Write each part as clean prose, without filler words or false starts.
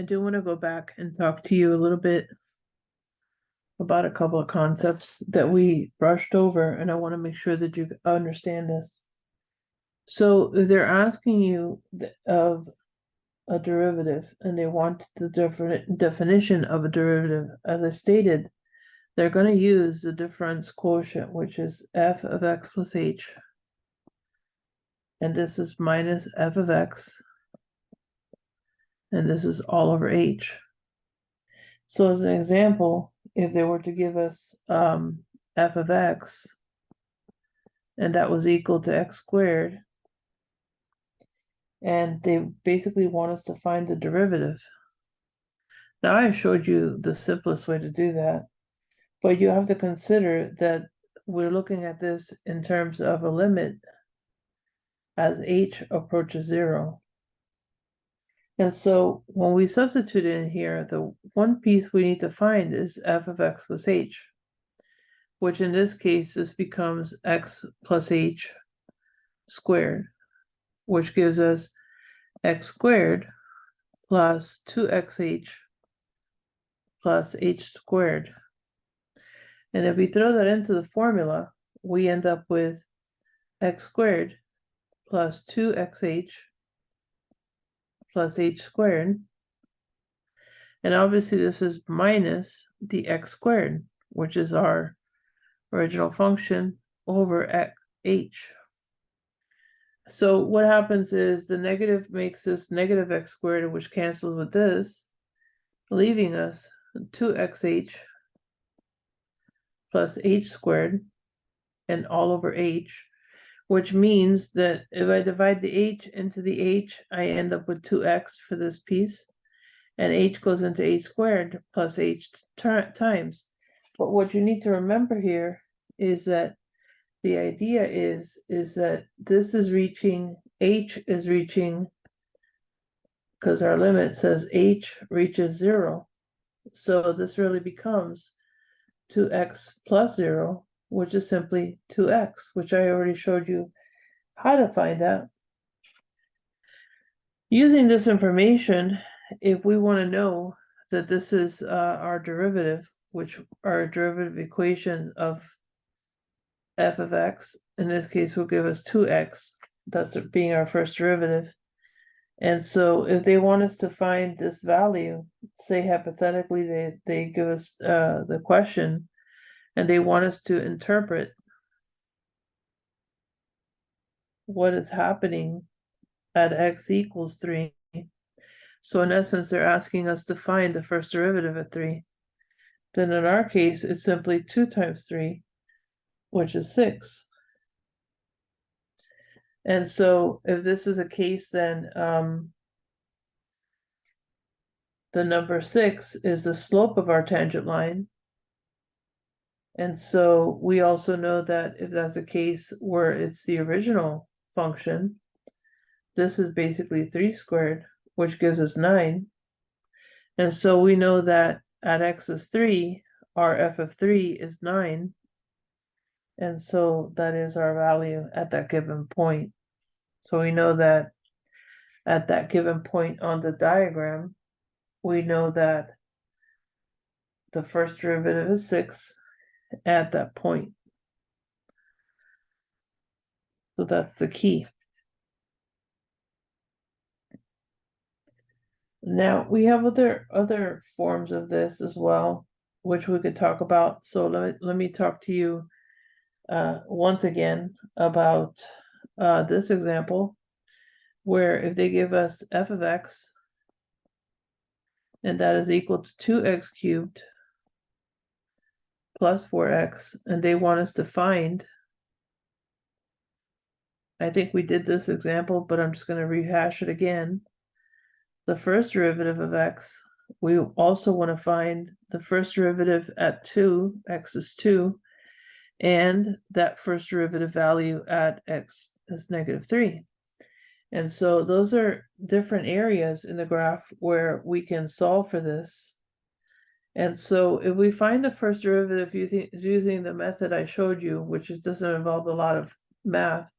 I do want to go back and talk to you a little bit about a couple of concepts that we brushed over, and I want to make sure that you understand this. So if they're asking you of a derivative and they want the different definition of a derivative, as I stated, they're going to use the difference quotient, which is f of x plus h, and this is minus f of x, and this is all over h. So as an example, if they were to give us f of x, and that was equal to x squared, and they basically want us to find the derivative. Now I showed you the simplest way to do that, but you have to consider that we're looking at this in terms of a limit as h approaches 0. And so when we substitute in here, the one piece we need to find is f of x plus h, which in this case, this becomes x plus h squared, which gives us x squared plus 2xh plus h squared. And if we throw that into the formula, we end up with x squared plus 2xh plus h squared. And obviously this is minus the x squared, which is our original function, over h. So what happens is the negative makes this negative x squared, which cancels with this, leaving us 2xh plus h squared and all over h, which means that if I divide the h into the h, I end up with 2x for this piece, and h goes into h squared plus h times. But what you need to remember here is that the idea is that this is reaching, h is reaching, because our limit says h reaches 0. So this really becomes 2x plus 0, which is simply 2x, which I already showed you how to find out. Using this information, if we want to know that this is our derivative, which are derivative equations of f of x, in this case will give us 2x, that's being our first derivative. And so if they want us to find this value, say hypothetically they give us the question and they want us to interpret what is happening at x equals 3. So in essence, they're asking us to find the first derivative at 3. Then in our case, it's simply 2 times 3, which is 6. And so if this is a case, then the number 6 is the slope of our tangent line. And so we also know that if that's a case where it's the original function, this is basically 3 squared, which gives us 9. And so we know that at x is 3, our f of 3 is 9. And so that is our value at that given point. So we know that at that given point on the diagram, we know that the first derivative is 6 at that point. So that's the key. Now we have other forms of this as well, which we could talk about. So let me talk to you once again about this example, where if they give us f of x, and that is equal to 2x cubed plus 4x, and they want us to find, I think we did this example, but I'm just going to rehash it again, the first derivative of x. We also want to find the first derivative at 2, x is 2, and that first derivative value at x is -3. And so those are different areas in the graph where we can solve for this. And so if we find the first derivative using the method I showed you, which doesn't involve a lot of math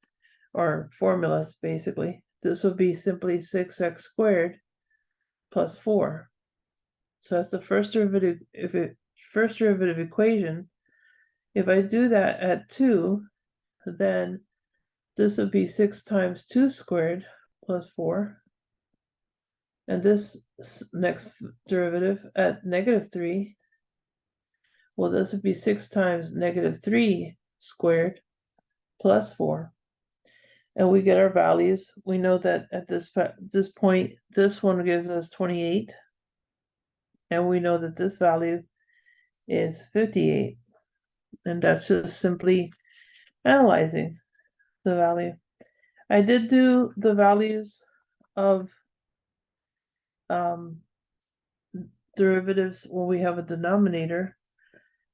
or formulas, basically, this would be simply 6x squared plus 4. So that's the first derivative, first derivative equation. If I do that at 2, then this would be 6 times 2 squared plus 4. And this next derivative at -3, well, this would be 6 times -3 squared plus 4. And we get our values. We know that at this point, this one gives us 28. And we know that this value is 58. And that's just simply analyzing the value. I did do the values of derivatives when we have a denominator.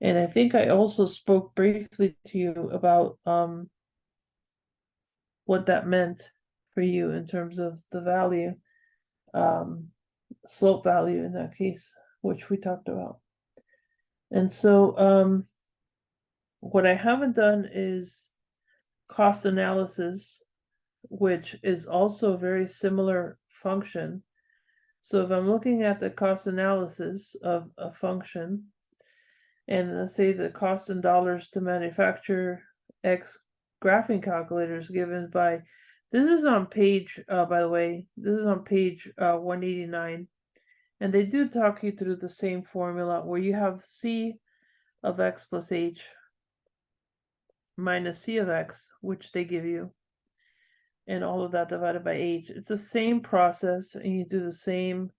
And I think I also spoke briefly to you about what that meant for you in terms of the value, slope value in that case, which we talked about. And so what I haven't done is cost analysis, which is also a very similar function. So if I'm looking at the cost analysis of a function, and let's say the cost in dollars to manufacture X graphing calculator is given by, this is on page, by the way, this is on page 189. And they do talk you through the same formula where you have C of X plus H minus C of X, which they give you, and all of that divided by H. It's the same process, and you do the same,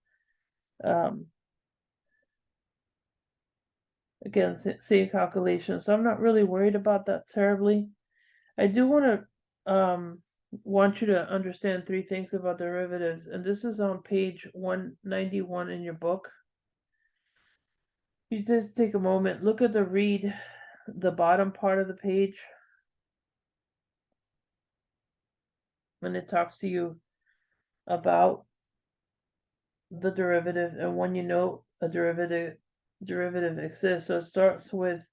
again, same calculation. So I'm not really worried about that terribly. I do want you to understand 3 things about derivatives, and this is on page 191 in your book. You just take a moment, look at the bottom part of the page, and it talks to you about the derivative and when you know a derivative exists. So it starts with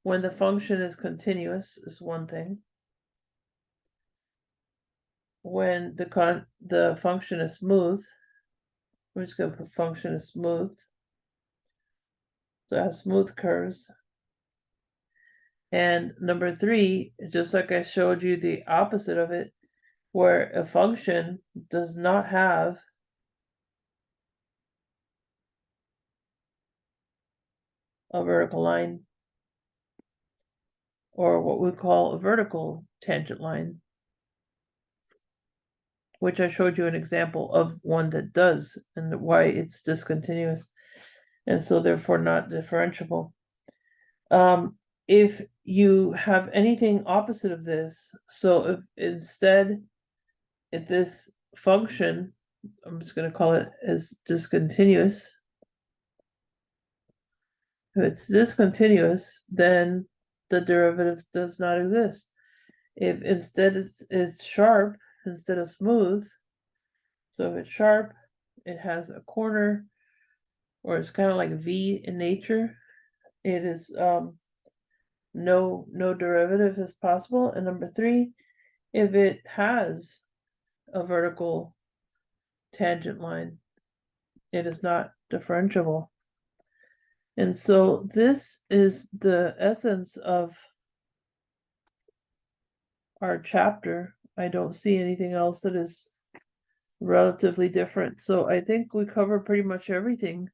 when the function is continuous is one thing. When the function is smooth, we're just going to put function is smooth. So it has smooth curves. And number 3, just like I showed you the opposite of it, where a function does not have a vertical line, or what we call a vertical tangent line, which I showed you an example of one that does, and why it's discontinuous, and so therefore not differentiable. If you have anything opposite of this, so if instead, if this function, I'm just going to call it as discontinuous, if it's discontinuous, then the derivative does not exist. If instead it's sharp instead of smooth, so if it's sharp, it has a corner, or it's kind of like V in nature, it is no derivative is possible. And number 3, if it has a vertical tangent line, it is not differentiable. And so this is the essence of our chapter. I don't see anything else that is relatively different. So I think we cover pretty much everything.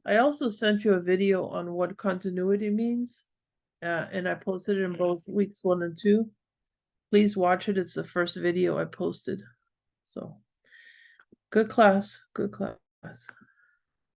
I also sent you a video on what continuity means, and I posted it in both weeks 1 and 2. Please watch it. It's the first video I posted. So good class, good class.